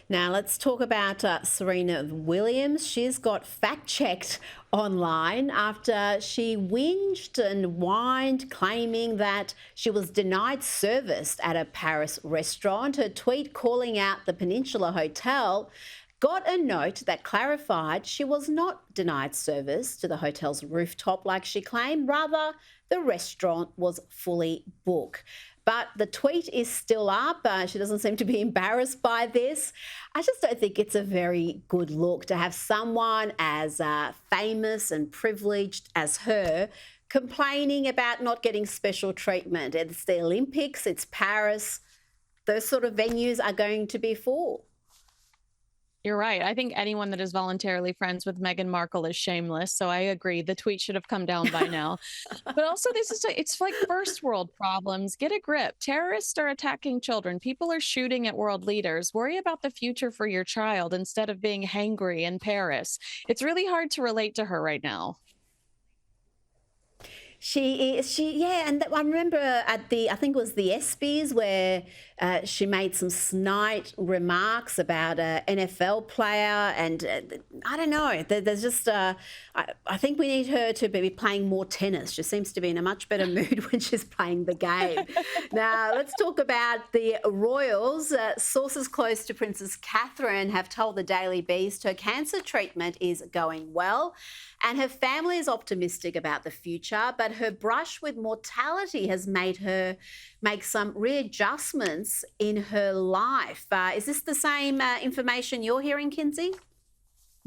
Now, let's talk about Serena Williams. She's got fact checked online after she whinged and whined, claiming that she was denied service at a Paris restaurant. Her tweet calling out the Peninsula Hotel got a note that clarified she was not denied service to the hotel's rooftop like she claimed. Rather, the restaurant was fully booked. But the tweet is still up. She doesn't seem to be embarrassed by this. I just don't think it's a very good look to have someone as famous and privileged as her complaining about not getting special treatment. It's the Olympics, it's Paris. Those sort of venues are going to be full. You're right. I think anyone that is voluntarily friends with Meghan Markle is shameless. So I agree. The tweet should have come down by now. But also, it's like first world problems. Get a grip. Terrorists are attacking children. People are shooting at world leaders. Worry about the future for your child instead of being hangry in Paris. It's really hard to relate to her right now. Yeah, and I remember at I think it was the ESPYs where she made some snide remarks about an NFL player, and I don't know. There's just, I think we need her to be playing more tennis. She seems to be in a much better mood when she's playing the game. Now, let's talk about the royals. Sources close to Princess Catherine have told the Daily Beast her cancer treatment is going well, and her family is optimistic about the future, but her brush with mortality has made her make some readjustments in her life. Is this the same information you're hearing, Kinsey?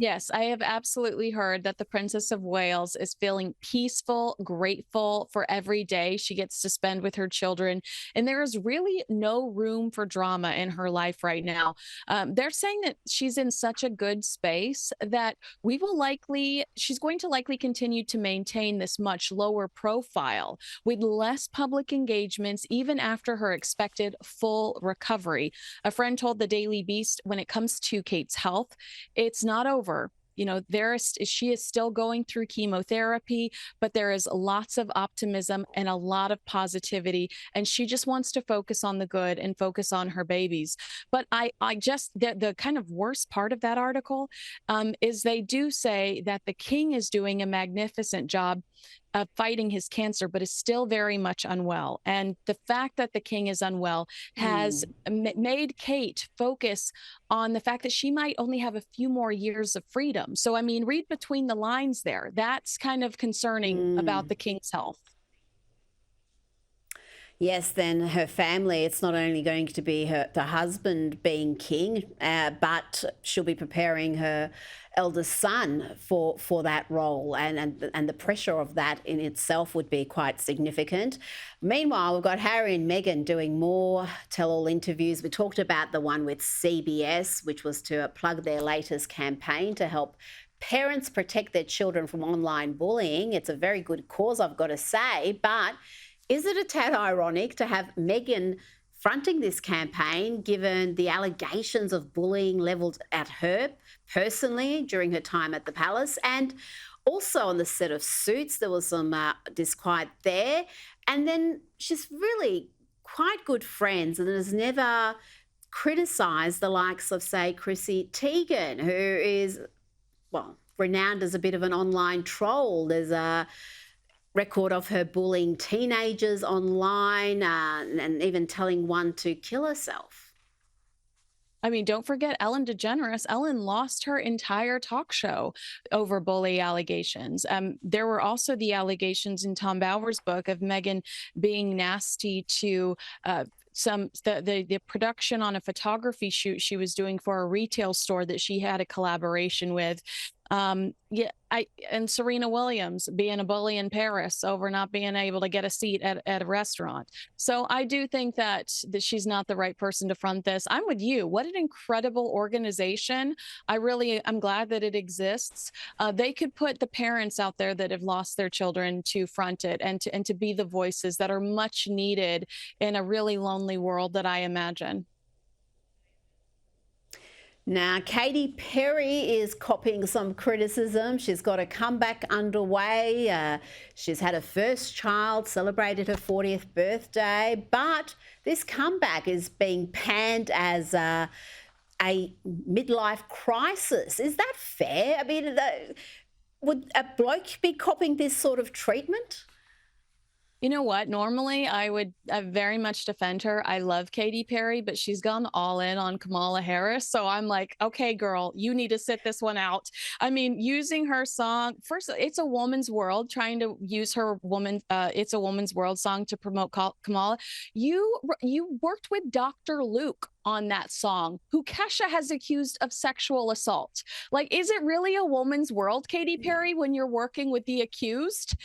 Yes, I have absolutely heard that the Princess of Wales is feeling peaceful, grateful for every day she gets to spend with her children. And there is really no room for drama in her life right now. They're saying that she's in such a good space that she's going to likely continue to maintain this much lower profile with less public engagements, even after her expected full recovery. A friend told the Daily Beast when it comes to Kate's health, it's not over. She is still going through chemotherapy, but there is lots of optimism and a lot of positivity, and she just wants to focus on the good and focus on her babies. But the kind of worst part of that article is they do say that the king is doing a magnificent job fighting his cancer, but is still very much unwell. And the fact that the king is unwell has made Kate focus on the fact that she might only have a few more years of freedom. So, I mean, read between the lines there. That's kind of concerning about the king's health. Yes, then her family, it's not only going to be the husband being king, but she'll be preparing her eldest son for that role. And the pressure of that in itself would be quite significant. Meanwhile, we've got Harry and Meghan doing more tell-all interviews. We talked about the one with CBS, which was to plug their latest campaign to help parents protect their children from online bullying. It's a very good cause, I've got to say, but is it a tad ironic to have Meghan fronting this campaign given the allegations of bullying levelled at her personally during her time at the palace? And also on the set of Suits, there was some disquiet there. And then she's really quite good friends and has never criticised the likes of, say, Chrissy Teigen, who is, well, renowned as a bit of an online troll. There's a record of her bullying teenagers online and even telling one to kill herself. I mean, don't forget Ellen DeGeneres. Ellen lost her entire talk show over bully allegations. There were also the allegations in Tom Bower's book of Meghan being nasty to the production on a photography shoot she was doing for a retail store that she had a collaboration with. And Serena Williams being a bully in Paris over not being able to get a seat at a restaurant. So I do think that she's not the right person to front this. I'm with you. What an incredible organization. I'm glad that it exists. They could put the parents out there that have lost their children to front it and to be the voices that are much needed in a really lonely world that I imagine. Now, Katy Perry is copying some criticism. She's got a comeback underway. She's had her first child, celebrated her 40th birthday, but this comeback is being panned as a midlife crisis. Is that fair? I mean, would a bloke be copping this sort of treatment? You know what? Normally, I would very much defend her. I love Katy Perry, but she's gone all in on Kamala Harris. So I'm like, okay, girl, you need to sit this one out. I mean, using her song first, "It's a Woman's World," trying to use her "It's a Woman's World" song to promote Kamala. You worked with Dr. Luke on that song, who Kesha has accused of sexual assault. Like, is it really a woman's world, Katy Perry, when you're working with the accused?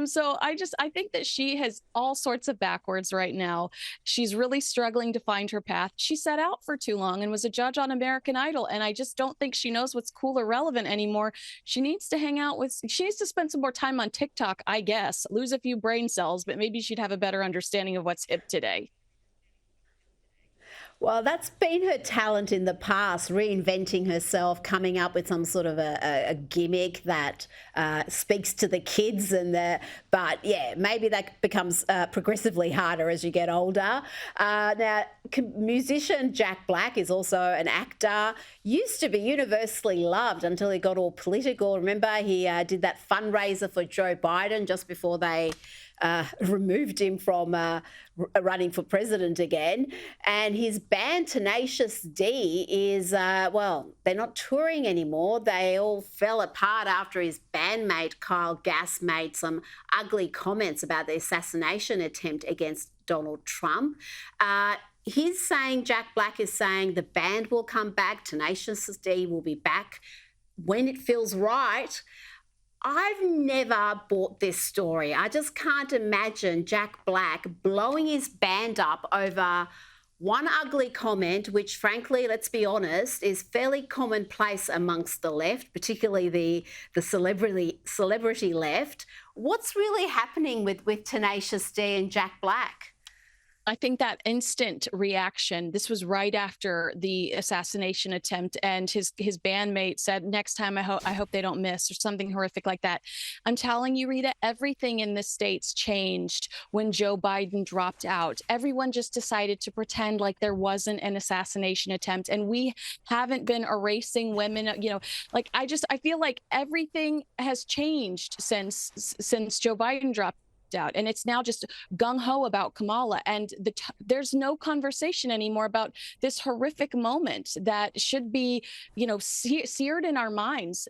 So I think that she has all sorts of backwards right now. She's really struggling to find her path. She sat out for too long and was a judge on American Idol, and I just don't think she knows what's cool or relevant anymore. She needs to spend some more time on TikTok, I guess, lose a few brain cells, but maybe she'd have a better understanding of what's hip today. Well, that's been her talent in the past, reinventing herself, coming up with some sort of a gimmick that speaks to the kids. But yeah, maybe that becomes progressively harder as you get older. Now, musician Jack Black is also an actor. Used to be universally loved until he got all political. Remember, he did that fundraiser for Joe Biden just before they removed him from running for president again. And his band Tenacious D is, well, they're not touring anymore. They all fell apart after his bandmate Kyle Gass made some ugly comments about the assassination attempt against Donald Trump. Jack Black is saying the band will come back, Tenacious D will be back when it feels right. I've never bought this story. I just can't imagine Jack Black blowing his band up over one ugly comment, which frankly, let's be honest, is fairly commonplace amongst the left, particularly the celebrity left. What's really happening with Tenacious D and Jack Black? I think that instant reaction, this was right after the assassination attempt, and his bandmate said, "Next time, I hope they don't miss," or something horrific like that. I'm telling you, Rita, everything in the States changed when Joe Biden dropped out. Everyone just decided to pretend like there wasn't an assassination attempt, and we haven't been erasing women. Like, I feel like everything has changed since Joe Biden dropped out, and it's now just gung-ho about Kamala, and there's no conversation anymore about this horrific moment that should be seared in our minds.